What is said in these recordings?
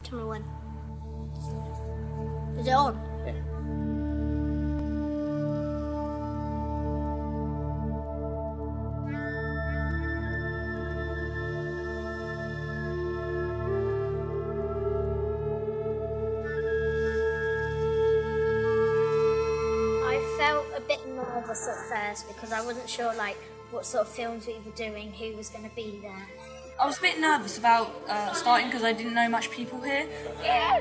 Tell me when. Is it on? Yeah. I felt a bit nervous at first because I wasn't sure like what sort of films we were doing, who was going to be there. I was a bit nervous about starting because I didn't know much people here. Yeah.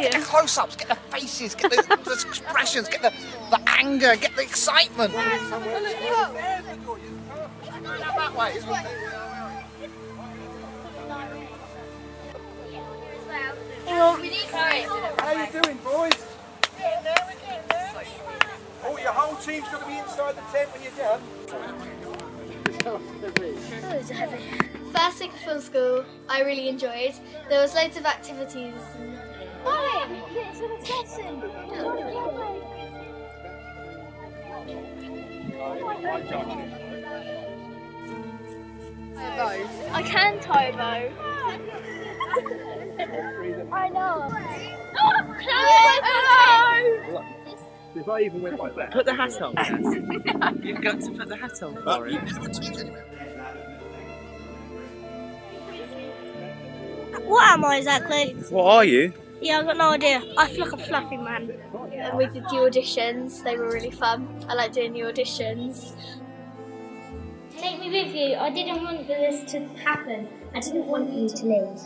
Get the close-ups, get the faces, get the expressions, get the anger, get the excitement. That way, isn't it? How you doing, boys? Getting there, we're getting there. Oh, your whole team's got to be inside the tent when you're done. Oh, it's heavy. First week of film school, I really enjoyed. There was loads of activities. I can tie a bow. I know. If I even went like that. Put the hat on first. You've got to put the hat on for it. What am I exactly? What are you? Yeah, I've got no idea. I feel like a fluffy man. And we did the auditions. They were really fun. I like doing the auditions. Take me with you. I didn't want for this to happen. I didn't want you to leave.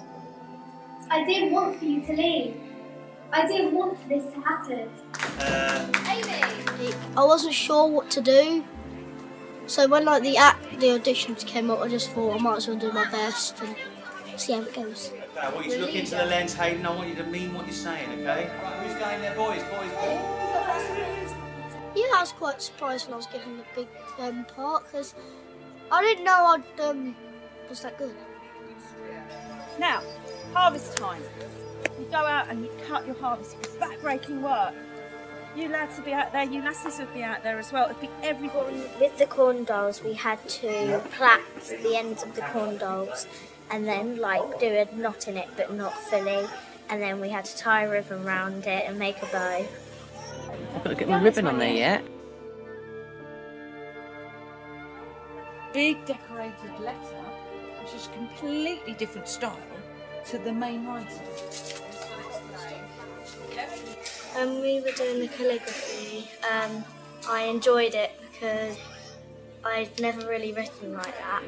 I did want for you to leave. I didn't want for this to happen. Amy! I wasn't sure what to do. So when like the auditions came up, I just thought I might as well do my best and see how it goes. I want you to look into the lens, Hayden. I want you to mean what you're saying, okay? Right, who's going there, boys? Boys. Yeah, I was quite surprised when I was given the big part because I didn't know I'd was that good. Now, harvest time. You go out and you cut your harvest. It's back-breaking work. You lads will be out there, you lasses will be out there as well. It'll be everybody. With the corn dolls, we had to plait the ends of the corn dolls and then like do a knot in it, but not fully. And then we had to tie a ribbon round it and make a bow. I've got to get my ribbon on there yet. Big decorated letter, which is a completely different style to the main writing. We were doing the calligraphy. I enjoyed it because I'd never really written like that.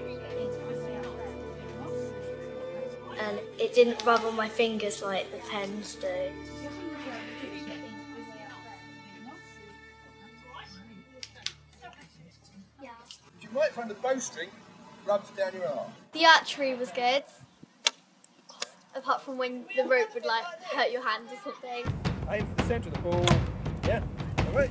And it didn't rub on my fingers like the pens do. You might find the bowstring rubs down your arm. The archery was good. Apart from when the rope would like hurt your hand or something. Aim for the centre of the ball. Yeah. All right.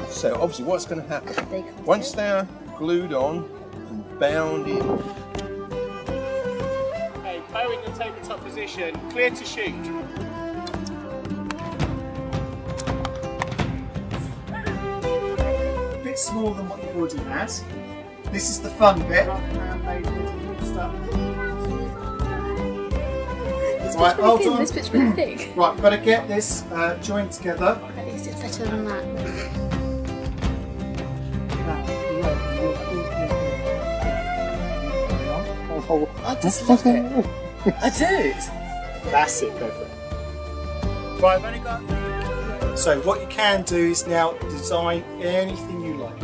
So obviously what's going to happen? Once they're glued on and bound in. Okay, bow in the tabletop position, clear to shoot. A bit smaller than what you've already had. This is the fun bit. Right, hold on. This bit's really thick. Right, got to get this joined together. At least it's better than that. I just love it. I do. That's it, go for it. Right, I've only got. So what you can do is now design anything you like.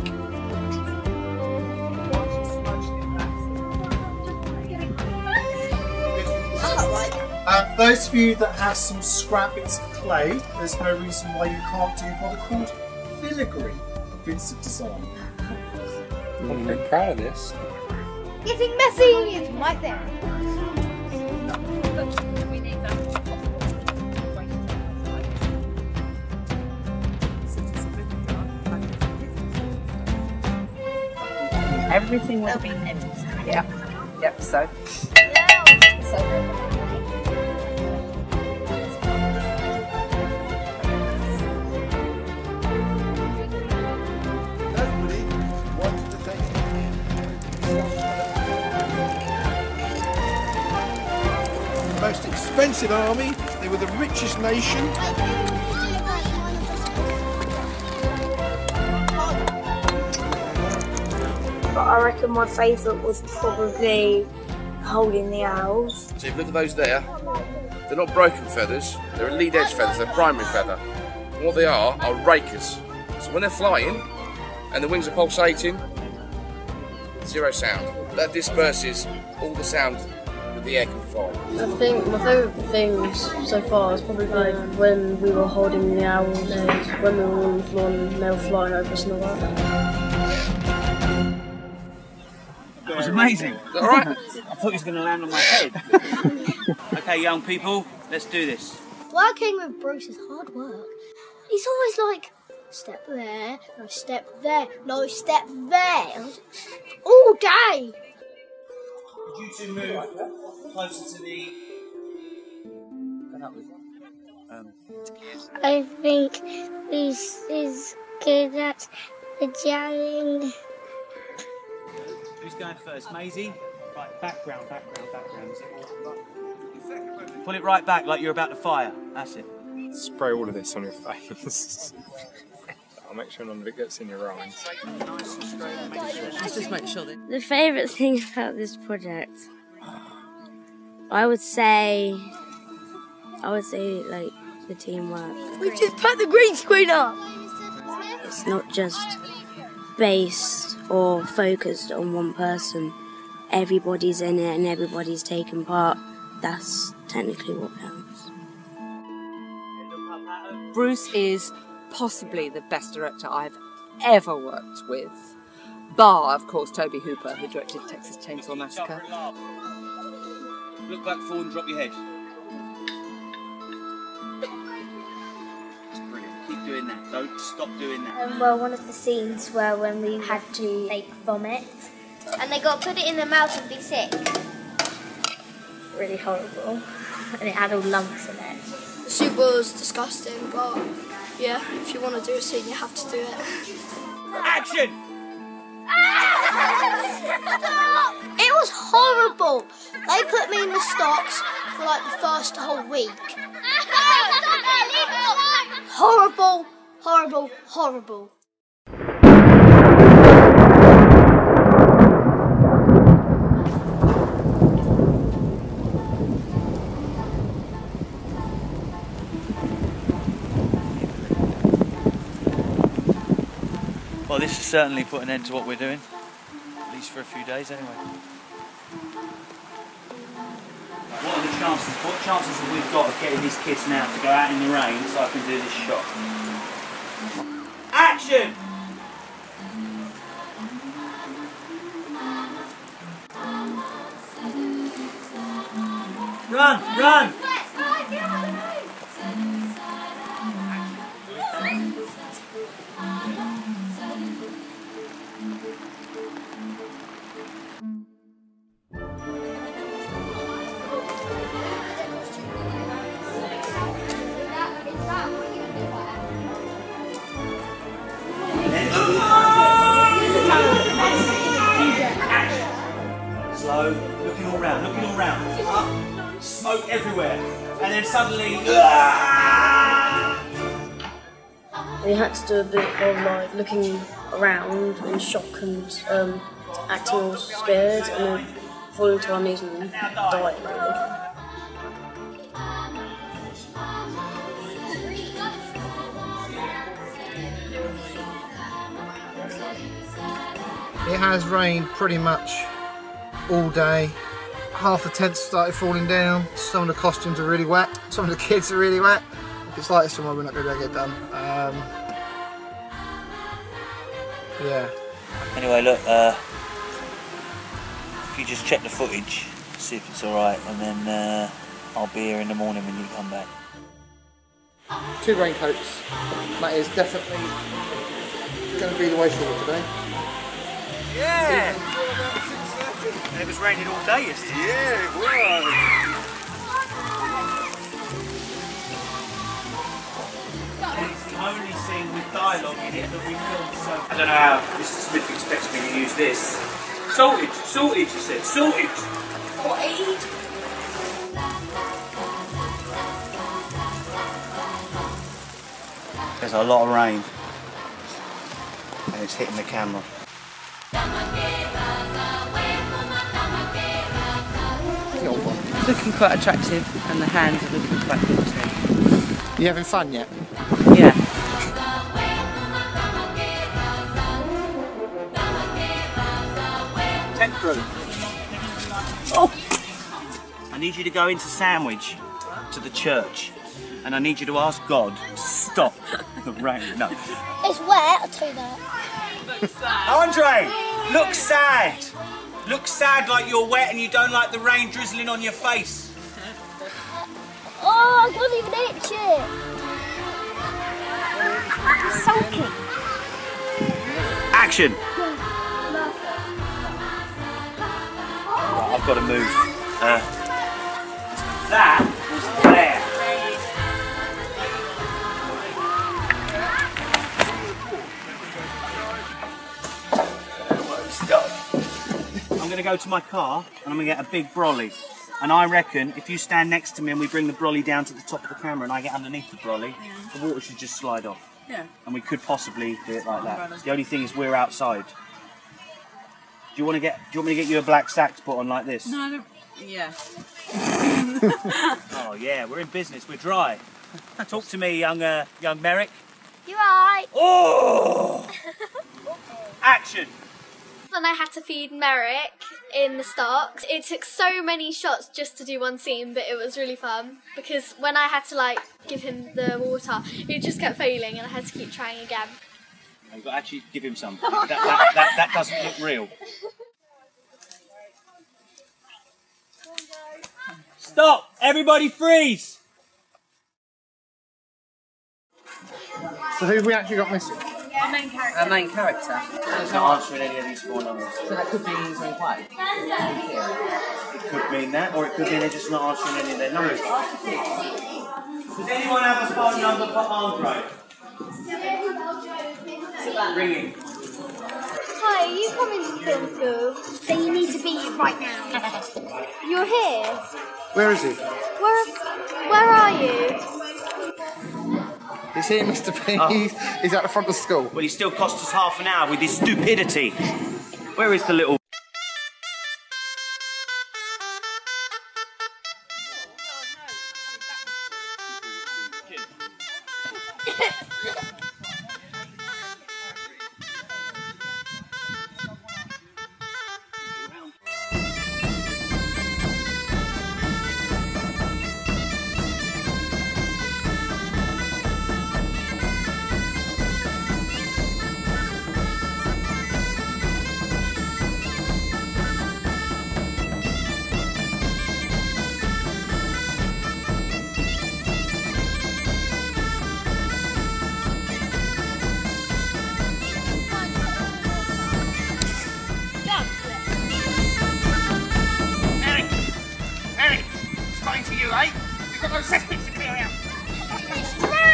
Those of you that have some scrap bits of clay, there's no reason why you can't do what are called filigree bits of design. I'm very proud of this. Getting messy is my thing. Everything will be in. Yep. Yep, so. Nobody wanted to take it. expensive army. They were the richest nation. But I reckon my favourite was probably holding the owls. So if you look at those there, they're not broken feathers, they're lead edge feathers, they're primary feather. And what they are rakers. So when they're flying and the wings are pulsating, zero sound. That disperses all the sound that the air can provide. I think my favourite things so far has probably been when we were holding the owls and when we were on the floor and they were flying over us and all that. That was amazing. Is that alright? I thought he was going to land on my head. Okay, young people, let's do this. Working with Bruce is hard work. He's always like, step there, no step there, no step there. All day. Could you two move closer to the... I think Bruce is good at the jellying. Who's going first? Maisie? Right, background. Is it all... Pull it right back like you're about to fire. That's it. Spray all of this on your face. I'll make sure none of it gets in your eyes. Let's just make sure that... The favourite thing about this project, I would say like the teamwork. We just put the green screen up! It's not just based or focused on one person. Everybody's in it and everybody's taking part. That's technically what counts. Bruce is possibly the best director I've ever worked with. Bar, of course, Toby Hooper, who directed Texas Chainsaw Massacre. Look back forward and drop your head. That's brilliant. Keep doing that. Don't stop doing that. Well, one of the scenes were when we had to make vomit. And they got to put it in their mouth and be sick. Really horrible. And it had all lumps in it. The soup was disgusting, but yeah, if you want to do a scene, you have to do it. Action! It was horrible. They put me in the stocks for like the first whole week. Horrible, horrible, horrible. Well, this has certainly put an end to what we're doing, at least for a few days anyway. What are the chances? What chances have we got of getting these kids now to go out in the rain so I can do this shot? Action! Run! Run! Slow, looking all round, up, smoke everywhere, and then suddenly... We had to do a bit of like looking around in shock and acting all scared and then falling to our knees and dying really. It has rained pretty much all day. Half the tents started falling down. Some of the costumes are really wet. Some of the kids are really wet. If it's like this tomorrow, we're not going to be able to get done. Yeah. Anyway, look, if you just check the footage, see if it's alright, and then I'll be here in the morning when you come back. 2 raincoats. That is definitely going to be the way forward today. Yeah! And it was raining all day yesterday. Yeah, it was. It's the only scene with dialogue in it that we filmed, so... I don't know how Mr. Smith expects me to use this. Saltage, he said, saltage. What, There's a lot of rain. And it's hitting the camera. It's looking quite attractive, and the hands are looking quite good too. You having fun yet? Yeah. Tent crew. Oh! I need you to go into Sandwich to the church, and I need you to ask God to stop the rain. No. It's wet, I'll tell you that. Andre, look sad. Look sad like you're wet and you don't like the rain drizzling on your face. Oh, I can't even itch it. It's soaking. Action. Right, I've got to move. That was there. I'm going to go to my car and I'm going to get a big brolly. And I reckon if you stand next to me and we bring the brolly down to the top of the camera and I get underneath the brolly, the water should just slide off. Yeah. And we could possibly do it like that. The only thing is we're outside. Do you want me to get you a black sack to put on like this? No, I don't. Yeah. Oh yeah, we're in business. We're dry. Talk to me, young Merrick. You right? Oh! Action. When I had to feed Merrick in the stocks, it took so many shots just to do one scene, but it was really fun because when I had to like give him the water, he just kept failing and I had to keep trying again. You've got to actually give him some. That doesn't look real. Stop! Everybody freeze! So who have we actually got missing? Our main character. He's not answering any of these four numbers. So that could be his own play. It could mean that, or it could mean they're just not answering any of their numbers. Does anyone have a phone number for Andre? Ringing. Hi, are you coming to film school? So you need to be here right now. You're here? Where is he? Where are you? He's here, Mr. P. Oh. He's at the front of school. Well, he still cost us half an hour with his stupidity. Where is the little...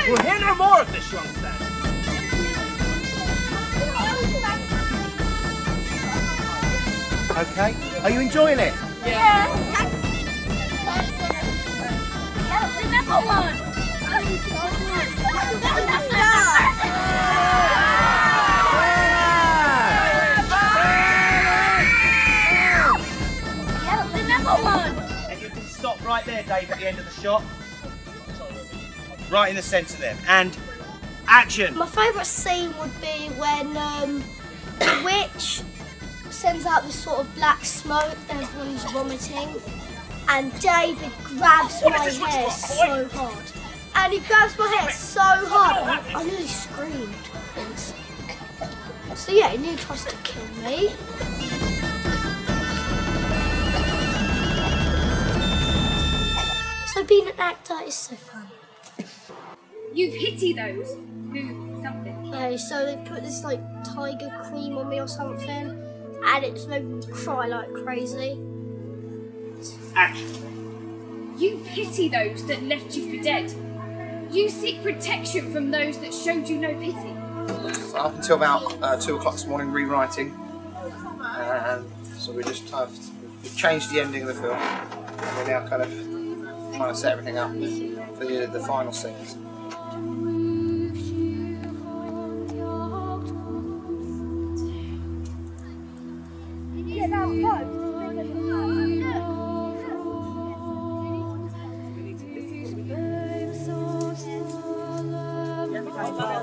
We'll hear no more of this, young man. Okay. Are you enjoying it? Yeah. Number one. And you can stop right there, Dave, at the end of the shot. Right in the centre there. And action! My favourite scene would be when the witch sends out this sort of black smoke, everyone's vomiting, and David grabs my hair so hard. And he grabs my hair so hard, I nearly screamed. So yeah, he nearly tries to kill me. So being an actor is so fun. You pity those who something. Okay, so they put this like tiger cream on me or something, and it just made me cry like crazy. Action. You pity those that left you for dead. You seek protection from those that showed you no pity. So up until about 2 o'clock this morning, rewriting. So we just we've changed the ending of the film. And we're now kind of trying to set everything up for the final scenes. get that close.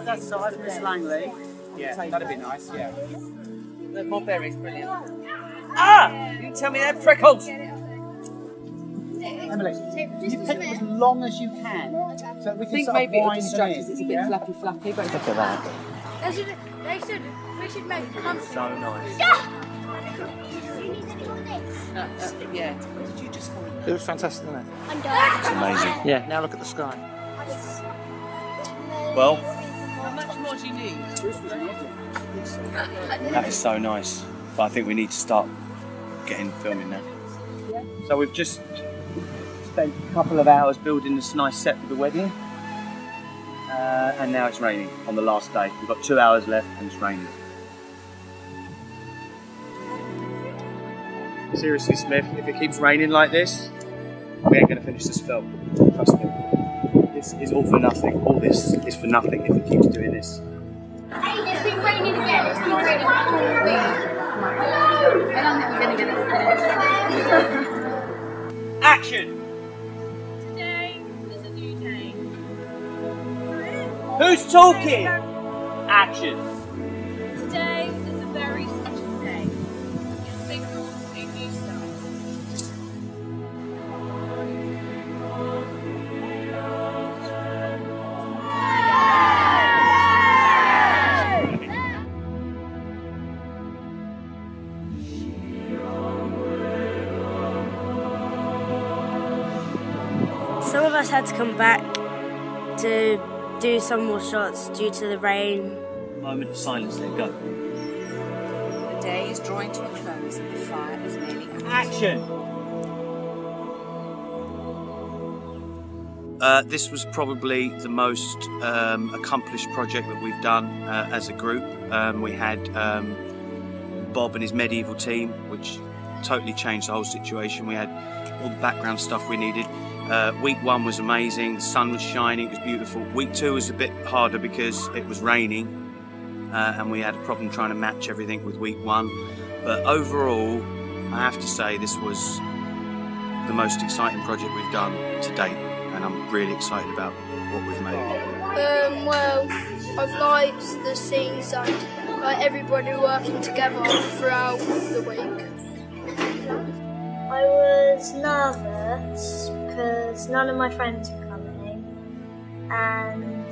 That side, Miss Langley. Yeah, that'd be nice, yeah. The mulberry's brilliant. Ah! You can tell me they're prickles! Emily, you pick as long as you can. So we I can think sort maybe of it'll wind distract them us. in. It's a bit flappy, but Look at that. We should make a So nice. yeah. It was fantastic, wasn't it? It's amazing. Yeah, now look at the sky. Well, How much more do you need? that is so nice. But I think we need to start getting filming now. So we've just spent a couple of hours building this nice set for the wedding. And now it's raining on the last day. We've got 2 hours left and it's raining. Seriously, Smith, if it keeps raining like this, we ain't going to finish this film. Trust me. This is all for nothing. All this is for nothing if it keeps doing this. It's been raining again. It's been raining all week. I don't think we're going to get it finished. Action! Today is a new day. Who's talking? Action! Today is a very special day. It signals a new start. Some of us had to come back to do some more shots due to the rain. Moment of silence, then go. The day is drawing to a close and the fire is nearly out. Action! This was probably the most accomplished project that we've done as a group. We had Bob and his medieval team, which totally changed the whole situation. We had all the background stuff we needed. Week 1 was amazing, the sun was shining, it was beautiful. Week 2 was a bit harder because it was raining and we had a problem trying to match everything with week 1. But overall, I have to say this was the most exciting project we've done to date, and I'm really excited about what we've made. Well, I've liked the scenes and like everybody working together throughout the week. I was nervous because none of my friends were coming, and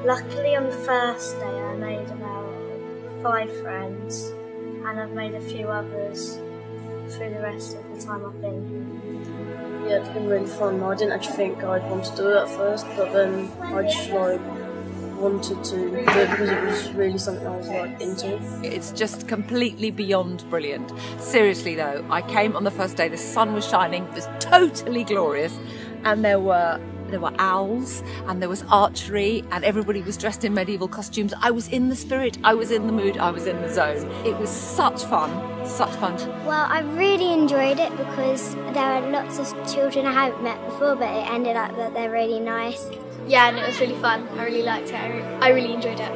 luckily on the first day I made about 5 friends, and I've made a few others through the rest of the time I've been here. Yeah, it's been really fun. I didn't actually think I'd want to do it at first, but then I just wanted to do it because it was really something I was into. It's just completely beyond brilliant. Seriously though, I came on the first day, the sun was shining, it was totally glorious, and there were owls and there was archery and everybody was dressed in medieval costumes. I was in the spirit, I was in the mood, I was in the zone. It was such fun, such fun. Well, I really enjoyed it because there are lots of children I haven't met before, but it ended up that they're really nice. Yeah, and it was really fun. I really liked it. I really enjoyed it.